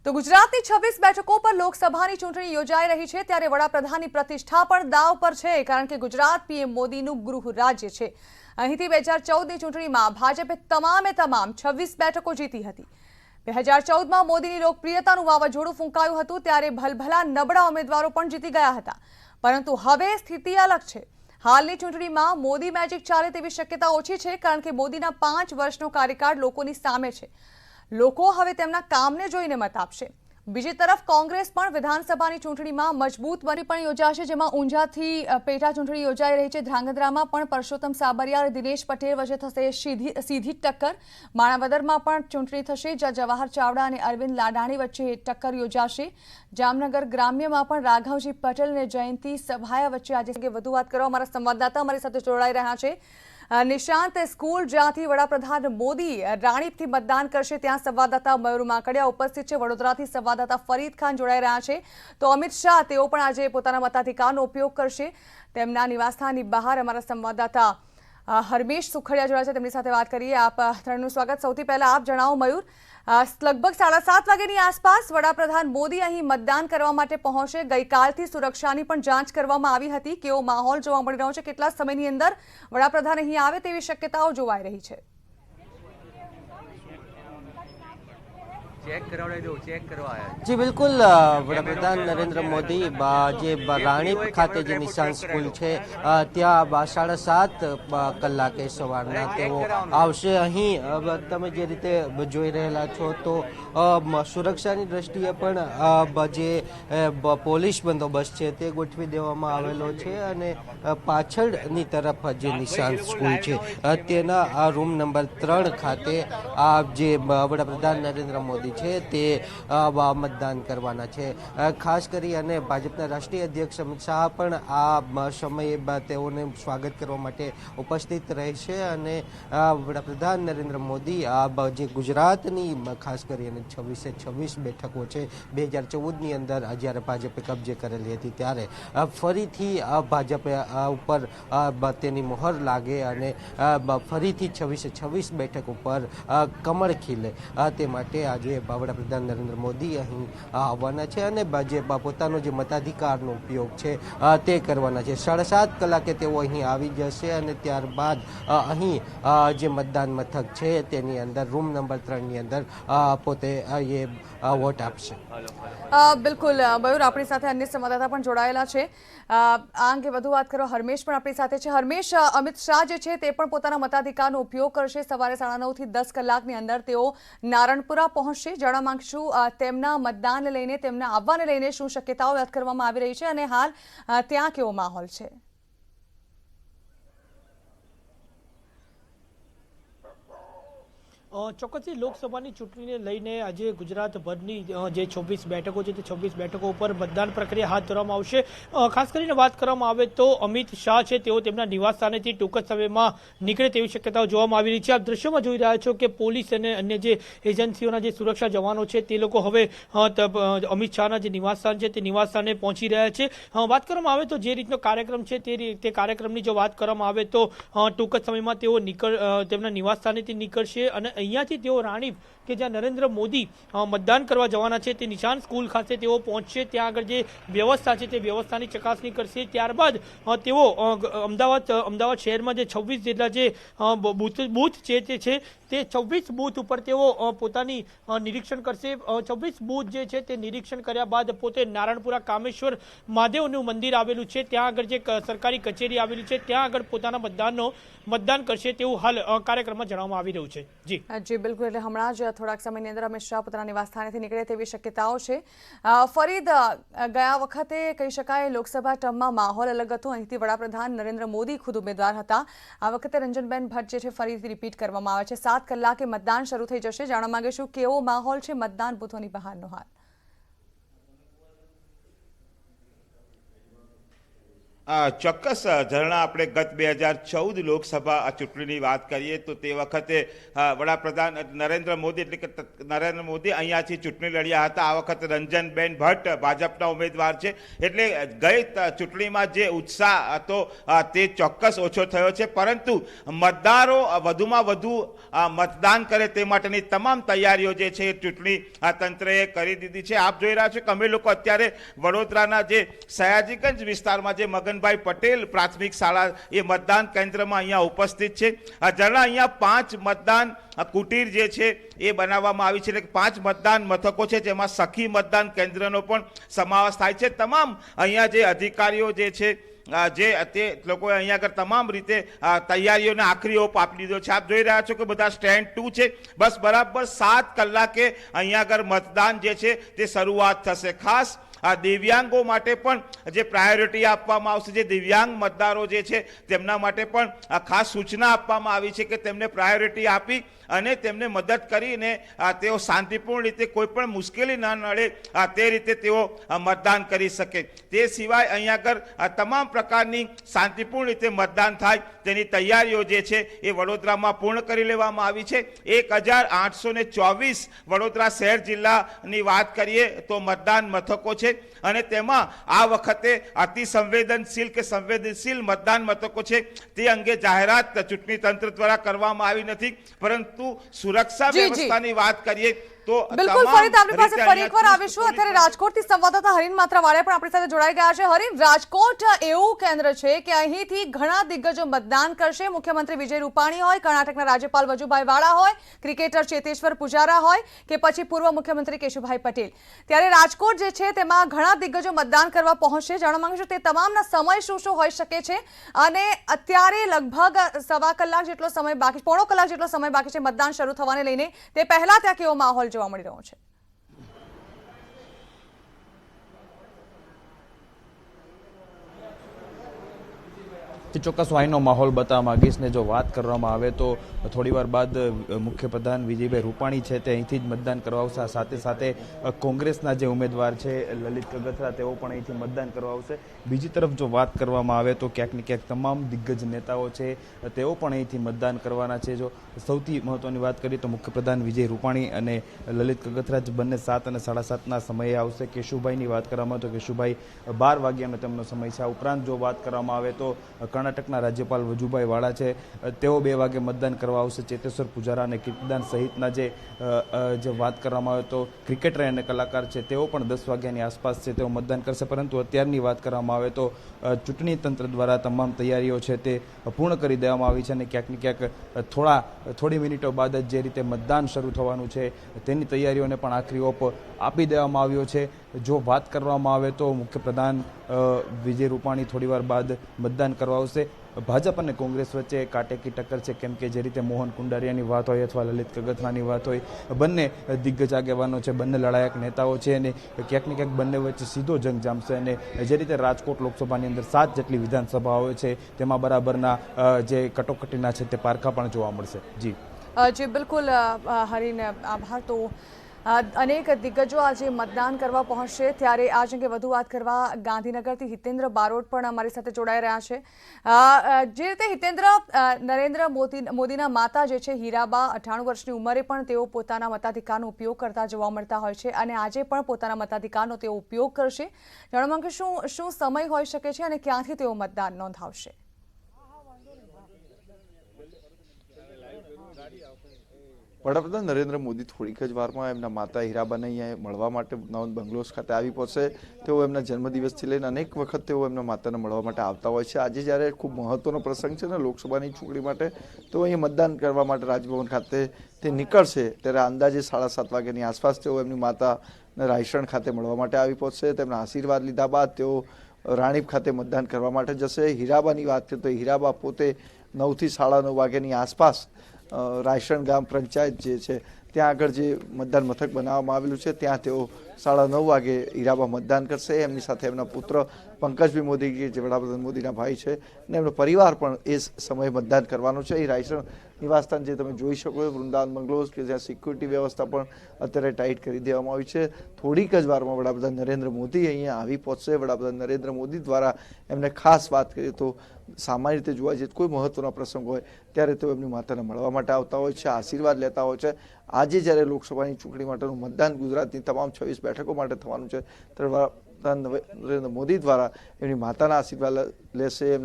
તો ગુજરાતની 26 બેઠકો પર લોકસભાની ચૂંટણી યોજાઈ રહી છે ત્યારે વડાપ્રધાનની પ્રતિષ્ઠા પણ દાવ પર છે કારણ કે ગુજરાત પીએમ મોદીનું ગૃહ રાજ્ય છે। અહીંથી 2014ની ચૂંટણીમાં ભાજપે તમામ 26 બેઠકો જીતી હતી। 2014માં મોદીની લોકપ્રિયતાનું વાવાઝોડું ફૂંકાયું હતું ત્યારે ભલભલા નબળા ઉમેદવારો પણ જીતી ગયા હતા, પરંતુ હવે સ્થિતિ અલગ છે। હાલની ચૂંટણીમાં મોદી મેજિક ચાલે તેવી શક્યતા ઓછી છે કારણ કે મોદીના 5 વર્ષનો કાર્યકાળ લોકોની સામે છે। લોકો હવે તેમના કામને જોઈને મત આપશે। બીજી તરફ કોંગ્રેસ પણ વિધાનસભાની ચૂંટણીમાં મજબૂત બની પણ યોજાશે, જેમાં ઊંઝાથી પેટા ચૂંટણી યોજાઈ રહી છે। ધ્રાંગધ્રામાં પણ પરસોત્તમ સાબરિયા અને દિનેશ પટેલ વચ્ચે થશે સીધી ટક્કર। માણાવદરમાં પણ ચૂંટણી થશે, જ્યાં જવાહર ચાવડા અને અરવિંદ લાડાણી વચ્ચે ટક્કર યોજાશે। જામનગર ગ્રામ્યમાં પણ રાઘવજી પટેલ અને જયંતિ સભાયા વચ્ચે આજે વધુ વાત કરવા અમારા સંવાદદાતા અમારી સાથે જોડાઈ રહ્યા છે। નિશાંત, સ્કૂલ જ્યાંથી વડાપ્રધાન મોદી રાણીપથી મતદાન કરશે ત્યાં સંવાદદાતા મયુર માકડિયા ઉપસ્થિત છે। વડોદરાથી સંવાદદાતા ફરીદ ખાન જોડાઈ રહ્યા છે। તો અમિત શાહ તેઓ પણ આજે પોતાના મતાધિકારનો ઉપયોગ કરશે। તેમના નિવાસસ્થાનની બહાર અમારા સંવાદદાતા હરમેશ સુખડિયા જોડાયા છે, તેમની સાથે વાત કરીએ। આપ ત્રણનું સ્વાગત। સૌથી પહેલા આપ જણાવો મયુર, લગભગ 7:30 વાગ્યાની આસપાસ વડાપ્રધાન મોદી અહીં મતદાન કરવા માટે પહોંચે। ગઈકાલથી સુરક્ષાની પણ જાંચ કરવામાં આવી હતી। કેવો માહોલ જોવા મળી રહ્યો છે? કેટલા સમયની અંદર વડાપ્રધાન અહીં આવે તેવી શક્યતાઓ જોવાઈ રહી છે? जी बिल्कुल, वडाप्रधान नरेंद्र मोदी जे राणीप खाते जे निशान स्कूल है त्या 7:30 કલાકે સવારના તેઓ આવશે। અહીં તમે જે રીતે જોઈ રહેલા છો તો સુરક્ષાની દ્રષ્ટિએ પણ જે પોલીસ બંદોબસ્ત છે તે ગોઠવી દેવામાં આવેલો છે અને પાછળની તરફ જે નિશાન સ્કૂલ છે તેના રૂમ નંબર 3 ખાતે જે વડાપ્રધાન નરેન્દ્ર મોદી છે તે મતદાન કરવાના છે। ખાસ કરી અને ભાજપના રાષ્ટ્રીય અધ્યક્ષ અમિત શાહ પણ આ સમયે તેઓને સ્વાગત કરવા માટે ઉપસ્થિત રહેશે અને વડાપ્રધાન નરેન્દ્ર મોદી જે ગુજરાતની ખાસ કરીને 26 બેઠકો છે 2014ની અંદર જ્યારે ભાજપે કબજે કરેલી હતી ત્યારે ફરીથી ભાજપે ઉપર તેની મોહર લાગે અને ફરીથી 26 બેઠક ઉપર કમળ ખીલે તે માટે આજે વડાપ્રધાન નરેન્દ્ર મોદી અહીં આવવાના છે અને ભાજપ પોતાનો જે મતાધિકારનો ઉપયોગ છે તે કરવાના છે। 7:30 કલાકે તેઓ અહીં આવી જશે અને ત્યારબાદ અહીં જે મતદાન મથક છે તેની અંદર રૂમ નંબર 3 ની અંદર પોતે એ વોટ આપશે। બિલકુલ મયુર, આપણી સાથે અન્ય સંવાદદાતા પણ જોડાયેલા છે। આ અંગે વધુ વાત કરો હરમેશ પણ આપણી સાથે છે। હરમેશ, અમિત શાહ જે છે તે પણ પોતાના મતાધિકારનો ઉપયોગ કરશે। સવારે 9:30 થી 10 કલાકની અંદર તેઓ નારણપુરા પહોંચશે। જાણવા માંગશું તેમના મતદાનને લઈને, તેમના આવવાને લઈને શું શક્યતાઓ વ્યક્ત કરવામાં આવી રહી છે અને હાલ ત્યાં કેવો માહોલ છે? ચોક્કસથી લોકસભાની ચૂંટણીને લઈને આજે ગુજરાતભરની જે 26 બેઠકો છે તે 26 બેઠકો ઉપર મતદાન પ્રક્રિયા હાથ ધરવામાં આવશે। ખાસ કરીને વાત કરવામાં આવે તો અમિત શાહ છે તેઓ તેમના નિવાસ સ્થાનેથી ટૂંક જ સમયમાં નીકળે તેવી શક્યતાઓ જોવામાં આવી રહી છે। આપ દ્રશ્યોમાં જોઈ રહ્યા છો કે પોલીસ અને અન્ય જે એજન્સીઓના જે સુરક્ષા જવાનો છે તે લોકો હવે અમિત શાહના જે નિવાસ સ્થાન છે તે નિવાસ સ્થાને પહોંચી રહ્યા છે। વાત કરવામાં આવે તો જે રીતનો કાર્યક્રમ છે તે કાર્યક્રમની જો વાત કરવામાં આવે તો ટૂંક જ સમયમાં તેઓ તેમના નિવાસ સ્થાનેથી નીકળશે અને અહીંયાથી તેઓ રાણીપ કે જ્યાં નરેન્દ્ર મોદી મતદાન કરવા જવાના છે તે નિશાન સ્કૂલ ખાતે તેઓ પહોંચશે। ત્યાં આગળ જે વ્યવસ્થા છે તે વ્યવસ્થાની ચકાસણી કરશે। ત્યારબાદ તેઓ અમદાવાદ શહેરમાં જે 26 જેટલા જે બૂથ છે તે 26 બૂથ ઉપર તેઓ પોતાની નિરીક્ષણ કરશે। 26 બૂથ જે છે તે નિરીક્ષણ કર્યા બાદ પોતે નારણપુરા કામેશ્વર મહાદેવનું મંદિર આવેલું છે ત્યાં આગળ જે સરકારી કચેરી આવેલી છે ત્યાં આગળ પોતાના મતદાન કરશે તેવું હાલ કાર્યક્રમમાં જણાવવામાં આવી રહ્યું છે। જી બિલકુલ, એટલે હમણાં જ થોડાક સમયની અંદર અમિત શાહ પોતાના નિવાસસ્થાનેથી નીકળે તેવી શક્યતાઓ છે। ફરીદ, ગયા વખતે કહી શકાય લોકસભા ટર્મમાં માહોલ અલગ હતો। અહીંથી વડાપ્રધાન નરેન્દ્ર મોદી ખુદ ઉમેદવાર હતા। આ વખતે રંજનબેન ભટ્ટ જે છે ફરીથી રિપીટ કરવામાં આવે છે। 7 કલાકે મતદાન શરૂ થઈ જશે। જાણવા માંગીશું કેવો માહોલ છે મતદાન બૂથોની બહારનો હાલ? ચોક્કસ ઝરણા આપણે ગત 2014 લોકસભા ચૂંટણીની વાત કરીએ તો તે વખતે વડાપ્રધાન નરેન્દ્ર મોદી એટલે કે નરેન્દ્ર મોદી અહીંયાથી ચૂંટણી લડ્યા હતા. આ વખતે રંજનબેન ભટ્ટ ભાજપના ઉમેદવાર છે એટલે ગઈ ચૂંટણીમાં જે ઉત્સાહ હતો તે ચોક્કસ ઓછો થયો છે, પરંતુ મતદારો વધુમાં વધુ મતદાન કરે તે માટેની તમામ તૈયારીઓ જે છે એ ચૂંટણી તંત્રએ કરી દીધી છે. આપ જોઈ રહ્યા છો કે અમે લોકો અત્યારે વડોદરાના જે સયાજીગંજ વિસ્તારમાં જે મગનભાઈ પટેલ પ્રાથમિક શાળા એ મતદાન કેન્દ્રમાં અહીંયા ઉપસ્થિત છે. ઝરણા અહીંયા 5 મતદાન કુટીર જે છે એ બનાવવામાં આવી છે, એટલે 5 મતદાન મથકો છે જેમાં સખી મતદાન કેન્દ્રનો પણ સમાવેશ થાય છે. તમામ અહીંયા જે અધિકારીઓ જે છે તે લોકોએ અહીંયા આગળ તમામ રીતે તૈયારીઓને આખરી ઓપ આપી દીધો છે. આપ જોઈ રહ્યા છો કે બધા સ્ટેન્ડ 2 છે. બસ બરાબર 7 કલાકે અહીંયા આગળ મતદાન જે છે તે શરૂઆત થશે. ખાસ આ દિવ્યાંગો માટે પણ જે પ્રાયોરિટી આપવામાં આવશે, જે દિવ્યાંગ મતદારો જે છે તેમના માટે પણ ખાસ સૂચના આપવામાં આવી છે કે તેમને પ્રાયોરિટી આપી અને તેમને મદદ કરીને તેઓ શાંતિપૂર્ણ રીતે કોઈ પણ મુશ્કેલી ન નડે તે રીતે તેઓ મતદાન કરી શકે. તે સિવાય અહીંયા આગળ તમામ પ્રકારની શાંતિપૂર્ણ રીતે મતદાન થાય તેની તૈયારીઓ જે છે એ વડોદરામાં પૂર્ણ કરી લેવામાં આવી છે. 1824 વડોદરા શહેર જિલ્લાની વાત કરીએ તો મતદાન મથકો છે અને તેમાં આ વખતે અતિ સંવેદનશીલ કે સંવેદનશીલ મતદાન મથકો છે તે અંગે જાહેરાત ચૂંટણી તંત્ર દ્વારા કરવામાં આવી નથી, પરંતુ સુરક્ષા વ્યવસ્થાની વાત કરીએ તો બિલકુલ ફરીથી આપણી પાસે ફરી એકવાર આવીશું. અત્યારે રાજકોટથી સંવાદદાતા હરીન માત્રાવાળા પણ આપણી સાથે જોડાઈ ગયા છે. હરીન, રાજકોટ એવું કેન્દ્ર છે કે અહીંથી ઘણા દિગ્ગજો મતદાન કરશે. મુખ્યમંત્રી વિજય રૂપાણી હોય, કર્ણાટકના રાજ્યપાલ વજુભાઈ વાળા હોય, ક્રિકેટર ચેતેશ્વર પુજારા હોય કે પછી પૂર્વ મુખ્યમંત્રી કેશુભાઈ પટેલ. ત્યારે રાજકોટ જે છે તેમાં ઘણા દિગ્ગજો મતદાન કરવા પહોંચશે. જાણવા માંગુ છું તે તમામના સમય શું હોઈ શકે છે અને અત્યારે લગભગ સવા કલાક જેટલો સમય બાકી, પોણો કલાક જેટલો સમય બાકી છે મતદાન શરૂ થવાને લઈને. તે પહેલા ત્યાં કેવો માહોલ જોવા મળી રહ્યો છે? ચોક્કસ વાયનો માહોલ બતાવવા માંગીશ ને જો વાત કરવામાં આવે તો થોડીવાર બાદ મુખ્યપ્રધાન વિજયભાઈ રૂપાણી છે તે અહીંથી જ મતદાન કરવા આવશે. સાથે સાથે કોંગ્રેસના જે ઉમેદવાર છે લલિત કગથરા તેઓ પણ અહીંથી મતદાન કરવા આવશે. બીજી તરફ જો વાત કરવામાં આવે તો ક્યાંક ને ક્યાંક તમામ દિગ્ગજ નેતાઓ છે તેઓ પણ અહીંથી મતદાન કરવાના છે. જો સૌથી મહત્વની વાત કરીએ તો મુખ્યપ્રધાન વિજય રૂપાણી અને લલિત કગથરા જ બંને 7 અને 7:30ના સમયે આવશે. કેશુભાઈની વાત કરવામાં આવે તો કેશુભાઈ 12 વાગ્યાનો તેમનો સમય છે. આ ઉપરાંત જો વાત કરવામાં આવે તો કર્ણાટકના રાજ્યપાલ વજુભાઈ વાળા છે તેઓ 2 વાગે મતદાન કરવા આવશે. ચેતેશ્વર પુજારા અને કીર્તિદાન સહિતના જે વાત કરવામાં આવે તો ક્રિકેટર અને કલાકાર છે તેઓ પણ 10 વાગ્યાની આસપાસ છે તેઓ મતદાન કરશે. પરંતુ અત્યારની વાત કરવામાં આવે તો ચૂંટણી તંત્ર દ્વારા તમામ તૈયારીઓ છે તે પૂર્ણ કરી દેવામાં આવી છે અને ક્યાંક ને ક્યાંક થોડી મિનિટો બાદ જ જે રીતે મતદાન શરૂ થવાનું છે તેની તૈયારીઓને પણ આખરી ઓપ આપી દેવામાં આવ્યો છે. જો વાત કરવામાં આવે તો મુખ્યપ્રધાન વિજય રૂપાણી થોડીવાર બાદ મતદાન કરવા આવશે. ભાજપ અને કોંગ્રેસ વચ્ચે કાટેકી ટક્કર છે, કેમ કે જે રીતે મોહન કુંડારિયાની વાત હોય અથવા લલિત કગથરાની વાત હોય, બંને દિગ્ગજ આગેવાનો છે, બંને લડાયક નેતાઓ છે અને ક્યાંક ને ક્યાંક બંને વચ્ચે સીધો જંગ જામશે. અને જે રીતે રાજકોટ લોકસભાની અંદર 7 જેટલી વિધાનસભાઓ છે તેમાં બરાબરના જે કટોકટીના છે તે પારખા પણ જોવા મળશે. જી બિલકુલ હરીન, આભાર. તો અનેક દિગ્ગજો આજે મતદાન કરવા પહોંચશે. ત્યારે આ અંગે વધુ વાત કરવા ગાંધીનગરથી હિતેન્દ્ર બારોટ પણ અમારી સાથે જોડાઈ રહ્યા છે. જે રીતે હિતેન્દ્ર, નરેન્દ્ર મોદીના માતા જે છે હીરાબા 98 વર્ષની ઉંમરે પણ તેઓ પોતાના મતાધિકારનો ઉપયોગ કરતા જોવા મળતા હોય છે અને આજે પણ પોતાના મતાધિકારનો તેઓ ઉપયોગ કરશે. જાણવા માંગે શું સમય હોઈ શકે છે અને ક્યાંથી તેઓ મતદાન નોંધાવશે? વડાપ્રધાન નરેન્દ્ર મોદી થોડીક જ વારમાં એમના માતા હીરાબાને અહીંયા મળવા માટે નવન બંગલોઝ ખાતે આવી પહોંચશે. તેઓ એમના જન્મદિવસથી લઈને અનેક વખત તેઓ એમના માતાને મળવા માટે આવતા હોય છે. આજે જ્યારે ખૂબ મહત્વનો પ્રસંગ છે ને લોકસભાની ચૂંટણી માટે, તો અહીંયા મતદાન કરવા માટે રાજભવન ખાતે તે નીકળશે ત્યારે અંદાજે 7:30 વાગ્યાની આસપાસ તેઓ એમની માતાને રાયસણ ખાતે મળવા માટે આવી પહોંચશે. તેમના આશીર્વાદ લીધા બાદ તેઓ રાણીપ ખાતે મતદાન કરવા માટે જશે. હીરાબાની વાત કરીએ તો હીરાબા પોતે 9 થી 9:30 વાગ્યાની આસપાસ રાયસણ ગામ પંચાયત જે છે ત્યાં આગળ જે મતદાન મથક બનાવવામાં આવેલું છે ત્યાં તેઓ 9:30 વાગે હીરાબા મતદાન કરશે. એમની સાથે એમના પુત્ર પંકજભાઈ મોદી જે વડાપ્રધાન મોદીના ભાઈ છે અને એમનો પરિવાર પણ એ સમયે મતદાન કરવાનો છે. એ રાયસણ નિવાસસ્થાન જે તમે જોઈ શકો છો વૃંદાવન બંગલોઝ કે જ્યાં સિક્યુરિટી વ્યવસ્થા પણ અત્યારે ટાઈટ કરી દેવામાં આવી છે. થોડીક જ વારમાં વડાપ્રધાન નરેન્દ્ર મોદી અહીંયા આવી પહોંચશે. વડાપ્રધાન નરેન્દ્ર મોદી દ્વારા એમને ખાસ વાત કરીએ તો સામાન્ય રીતે જોવા જઈએ કોઈ મહત્વનો પ્રસંગ હોય ત્યારે તેઓ એમની માતાને મળવા માટે આવતા હોય છે, આશીર્વાદ લેતા હોય છે. આજે જ્યારે લોકસભાની ચૂંટણી માટેનું મતદાન ગુજરાતની તમામ 26 બેઠકો માટે થવાનું છે ત્યારે વડાપ્રધાન નરેન્દ્ર મોદી દ્વારા એમની માતાના આશીર્વાદ લેશે. એમના